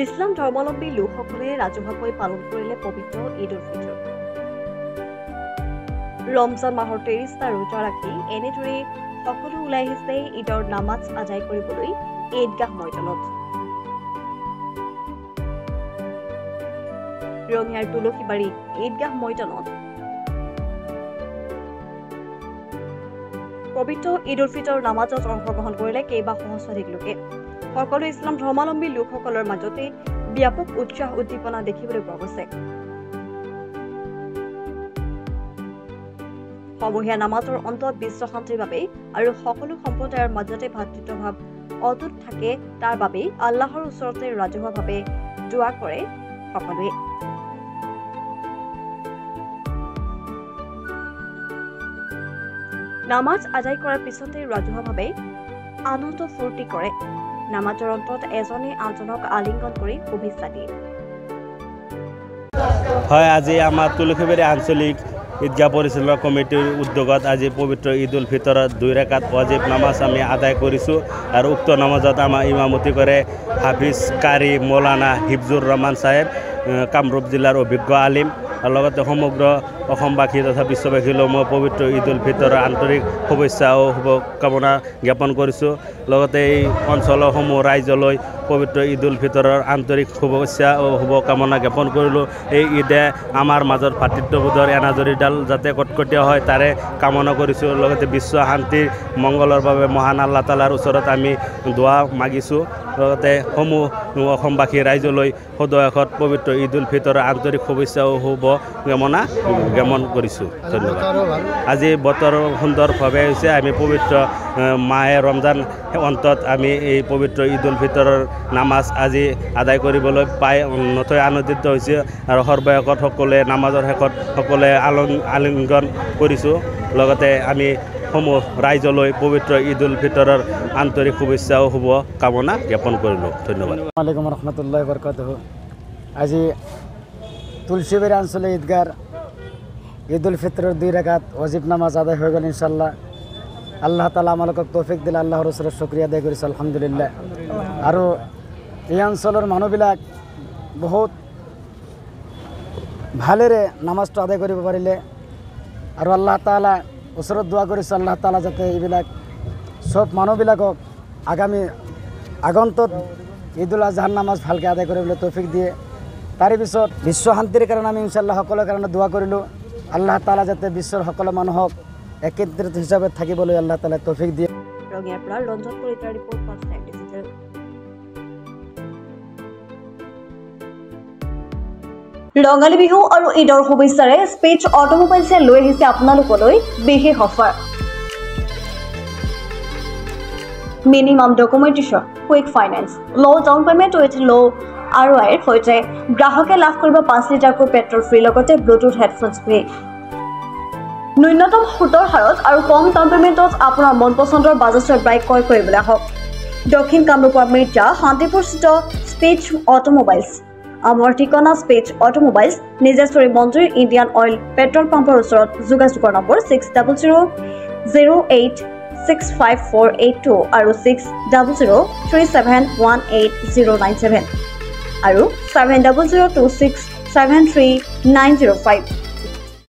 ইছলাম ধৰ্মাৱলম্বী লোকসকলে ৰাজহুৱাকৈ পালন কৰিলে পবিত্ৰ ঈদ উল ফিতৰ। ৰমজান মাহৰ ৩০টা ৰোজা ৰাখি এনেদৰে সকলো ওলাই আহিছে ঈদৰ নামাজ আদায় কৰিবলৈ ঈদগাহ ময়দানত। ৰঙিয়াৰ তুলসীবাৰী ঈদগাহ ময়দানত পবিত্ৰ ঈদ উল ফিতৰ নামাজত অংশগ্ৰহণ কৰিলে কেইবা সহস্ৰাধিক লোকে। সকলো ইছলাম ধৰ্মাৱলম্বী লোকসকলৰ মাজতে ব্যাপক উৎসাহ উদ্দীপনা দেখিবলৈ পোৱা গৈছে। সমূহীয়া নামাজৰ অন্তত বিশ্ব শান্তিৰ বাবে আৰু সকলো সম্প্ৰদায়ৰ মাজতে ভাতৃত্বভাৱ অটুট থাকে তাৰ বাবে আল্লাহৰ ওচৰতে ৰাজহুৱাভাৱে দোৱা কৰে সকলোৱে। নামাজ আদায় কৰাৰ পিছতে ৰাজহুৱাভাৱে আনন্দ ফূৰ্তি কৰে। নামাজৰ অন্তত এজনে আনজনক আলিংগন কৰি শুভেচ্ছা দিয়ে। হয়, আজি আমাৰ তুলসীবাৰী আঞ্চলিক ঈদগাহ পৰিচালনা কমিটিৰ উদ্যোগত আজি পবিত্ৰ ঈদ উল ফিতৰত 2 ৰাকাত ৱাজিব নামাজ আমি আদায় কৰিছোঁ আৰু উক্ত নামাজত আমাৰ ইমামতি কৰে হাফিজ কাৰী মৌলানা হিফজুৰ ৰহমান চাহেব, কামৰূপ জিলাৰ অভিজ্ঞ আলিম। আৰু লগতে সমগ্ৰ অসমবাসী তথা বিশ্ববাসীলৈ মই পবিত্ৰ ঈদ উল ফিতৰৰ আন্তৰিক শুভেচ্ছা আৰু শুভকামনা জ্ঞাপন কৰিছোঁ। লগতে এই অঞ্চলসমূহ ৰাইজলৈ পবিত্ৰ ঈদ উল ফিতৰৰ আন্তৰিক শুভেচ্ছা আৰু শুভকামনা জ্ঞাপন কৰিলোঁ। এই ঈদে আমাৰ মাজত ভাতৃত্ববোধৰ এনাজৰীডাল যাতে কটকটীয়া হয় তাৰে কামনা কৰিছোঁ। লগতে বিশ্ব শান্তিৰ মংগলৰ বাবে মহান আল্লাহ তালাৰ ওচৰত আমি দোৱা মাগিছোঁ। লগতে সমূহ অসমবাসী ৰাইজলৈ সদয়সত পবিত্ৰ ঈদ উল ফিতৰৰ আন্তৰিক শুভেচ্ছা আৰু শুভকামনা জ্ঞাপন কৰিছোঁ। ধন্যবাদ। আজি বতৰ সুন্দৰভাৱে হৈছে। আমি পবিত্ৰ মাহে ৰমজান অন্তত আমি এই পবিত্ৰ ঈদ উল ফিতৰৰ নামাজ আজি আদায় কৰিবলৈ পাই নথৈ আনন্দিত হৈছে আৰু সৰ্বশেষত সকলোৱে নামাজৰ শেষত সকলোৱে আলিংগন কৰিছোঁ। লগতে আমি সমূহ ৰাইজলৈ পবিত্ৰ ঈদ উল ফিতৰৰ আন্তৰিক শুভেচ্ছা আৰু শুভকামনা জ্ঞাপন কৰিলোঁ। ধন্যবাদ। আসসালামু আলাইকুম ৰহমতুল্লাহ বৰকাতুহ। আজি তুলসীবাৰী আঞ্চলিক ঈদগাৰ ঈদ উল ফিতৰৰ 2 ৰাকাত ৱাজিব নামাজ আদায় হৈ গ'ল ইনশাল্লাহ। আল্লাহ তালা আমালোকক তৌফিক দিলে, আল্লাহৰ ওচৰত শুক্ৰিয়া আদায় কৰিছোঁ আলহামদুলিল্লাহ। আৰু এই অঞ্চলৰ মানুহবিলাক বহুত ভালেৰে নামাজটো আদায় কৰিব পাৰিলে আৰু আল্লাহ তালা ওচৰত দোৱা কৰিছোঁ আল্লাহ তালা যাতে এইবিলাক সব মানুহবিলাকক আগন্তুক ঈদ উল আজহাৰ নামাজ ভালকৈ আদায় কৰিবলৈ তৌফিক দিয়ে। তাৰে পিছত বিশ্ব শান্তিৰ কাৰণে আমি ইনশাল্লাহ সকলোৰে কাৰণে দোৱা কৰিলোঁ। আল্লাহ তালা যাতে বিশ্বৰ সকলো মানুহক একত্ৰিত হিচাপে থাকিবলৈ আল্লাহ তালা তৌফিক দিয়ে। ৰঙিয়াৰ পৰা ৰঞ্জন কলিতাৰ report, first time digital. Rongali Bihu আৰু ঈদৰ শুভেচ্ছাৰে স্পেচ অটোমোবাইলছে লৈ আহিছে আপোনালোকলৈ বিশেষ offer. Minimum documentation, quick finance, ল' ডাউন পেমেণ্ট উইথ ল' ROIৰ সৈতে গ্ৰাহকে লাভ কৰিব 5 লিটাৰকৈ পেট্ৰল ফ্ৰী, লগতে ব্লুটুথ হেডফোনছ ফ্ৰী। ন্যূনতম সুতৰ হাৰত আৰু কম ডাউন পেমেণ্টত আপোনাৰ মন পচন্দৰ বাজাজৰ বাইক ক্ৰয় কৰিবলৈ আহক দক্ষিণ কামৰূপৰ মিৰ্জা শান্তিপুৰস্থিত স্পেচ অটোমোবাইলছ। আমাৰ ঠিকনা স্পেচ অটোমোবাইলছ, নিজেশ্বৰী মন্দিৰ ইণ্ডিয়ান অইল পেট্ৰল পাম্পৰ ওচৰত। যোগাযোগৰ নম্বৰ 6000086548 আৰু 6003718097 আৰু 7002673905।